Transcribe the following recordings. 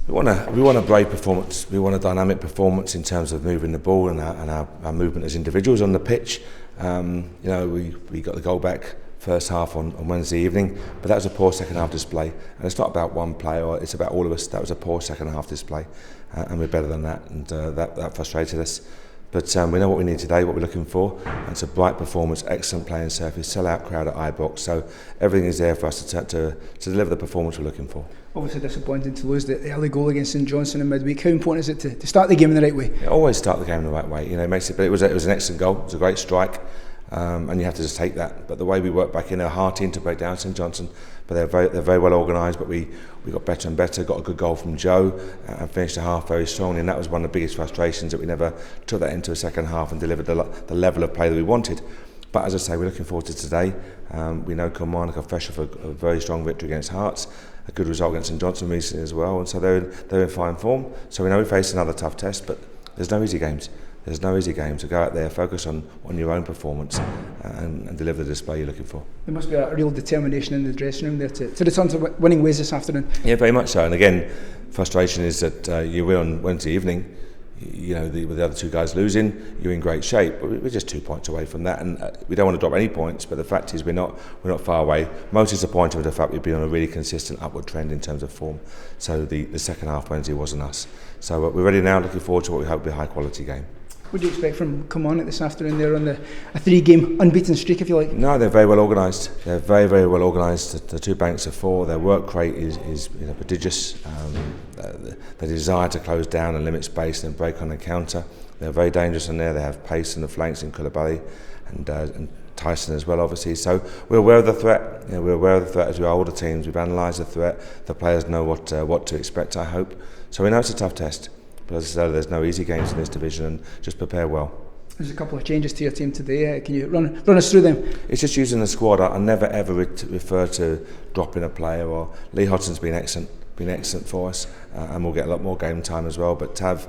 We want a brave performance. We want a dynamic performance in terms of moving the ball and our movement as individuals on the pitch. We got the goal back first half on Wednesday evening, but that was a poor second half display. And it's not about one player, it's about all of us. That was a poor second half display, and we're better than that, and that frustrated us. But we know what we need today, what we're looking for. And it's a bright performance, excellent playing surface, sell-out crowd at Ibrox. So everything is there for us to deliver the performance we're looking for. Obviously disappointing to lose the early goal against St Johnstone in midweek. How important is it to start the game in the right way? Always start the game in the right way. It makes it. But it was an excellent goal. It was a great strike. And you have to just take that. But the way we work back in, they're hard team to break down, St Johnstone, but they're very well organised. But we got better and better. Got a good goal from Joe and finished the half very strongly. And that was one of the biggest frustrations, that we never took that into a second half and delivered the level of play that we wanted. But as I say, we're looking forward to today. We know Kilmarnock are fresh off a very strong victory against Hearts, a good result against St Johnstone recently as well, and so they're in fine form. So we know we face another tough test, but there's no easy games. There's no easy game, so go out there, focus on your own performance and deliver the display you're looking for. There must be a real determination in the dressing room there to return to winning ways this afternoon. Yeah, very much so. And again, frustration is that you win on Wednesday evening. With the other two guys losing, you're in great shape. But we're just 2 points away from that, and we don't want to drop any points. But the fact is, we're not far away. Most disappointed with the fact we've been on a really consistent upward trend in terms of form. So the second half Wednesday wasn't us. So we're ready now, looking forward to what we hope will be a high quality game. What do you expect from Kilmarnock this afternoon? They're on a 3-game unbeaten streak, if you like. No, they're very well organised. They're very, very well organised. The two banks of four. Their work rate is prodigious. The desire to close down and limit space and break on the counter. They're very dangerous in there. They have pace in the flanks in Koulibaly and Tyson as well, obviously. So we're aware of the threat. We're aware of the threat as we are all the teams. We've analysed the threat. The players know what to expect, I hope. So we know it's a tough test. But as I said, there's no easy games in this division, and just prepare well. There's a couple of changes to your team today. Can you run us through them? It's just using the squad. I never ever refer to dropping a player. Or Lee Hodgson's been excellent for us, and we'll get a lot more game time as well. But Tav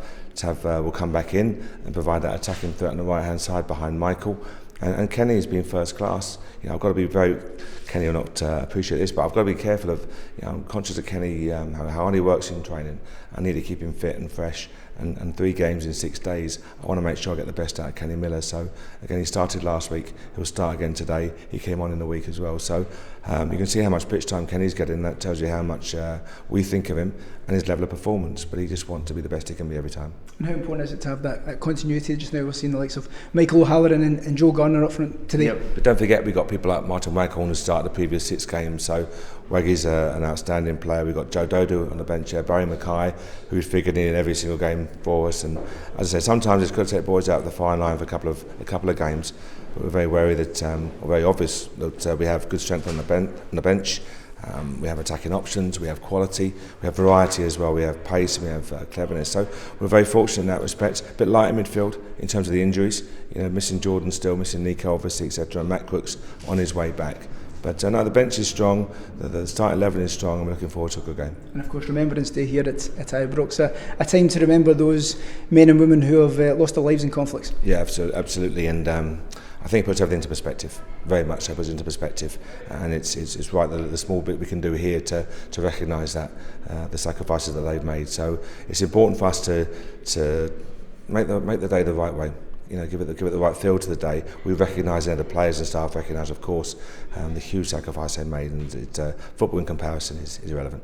will come back in and provide that attacking threat on the right hand side behind Michael. And Kenny's been first class. I've got to be very. Kenny will not appreciate this, but I've got to be careful of. I'm conscious of Kenny, how hard he works in training. I need to keep him fit and fresh. And 3 games in 6 days, I want to make sure I get the best out of Kenny Miller. So again, he started last week. He'll start again today. He came on in the week as well. So you can see how much pitch time Kenny's getting. That tells you how much we think of him and his level of performance. But he just wants to be the best he can be every time. And how important is it to have that continuity? Just now we're seeing the likes of Michael O'Halloran and Joe Garner up front today. Yep. But don't forget, we've got people like Martin Waghorn who started the previous 6 games. So Waggy's an outstanding player. We've got Joe Dodo on the bench here, Barry Mackay, who's figured in every single game for us. And as I say, sometimes it's good to take boys out of the fine line for a couple of games. But we're very wary that, or very obvious that we have good strength on the bench. We have attacking options, we have quality, we have variety as well, we have pace, and we have cleverness. So we're very fortunate in that respect. A bit light in midfield in terms of the injuries. Missing Jordan still, missing Nico obviously, etc. And Matt Crooks on his way back. But no, the bench is strong, the starting 11 is strong, and we're looking forward to a good game. And of course, Remembrance Day here at Ibrox, a time to remember those men and women who have lost their lives in conflicts. Yeah, absolutely. And I think it puts everything into perspective. Very much so puts it into perspective, and it's right that the small bit we can do here to recognise that the sacrifices that they've made. So it's important for us to make the day the right way. Give it the right feel to the day. We recognise, the players and staff recognise, of course, the huge sacrifice they made, and football in comparison is irrelevant.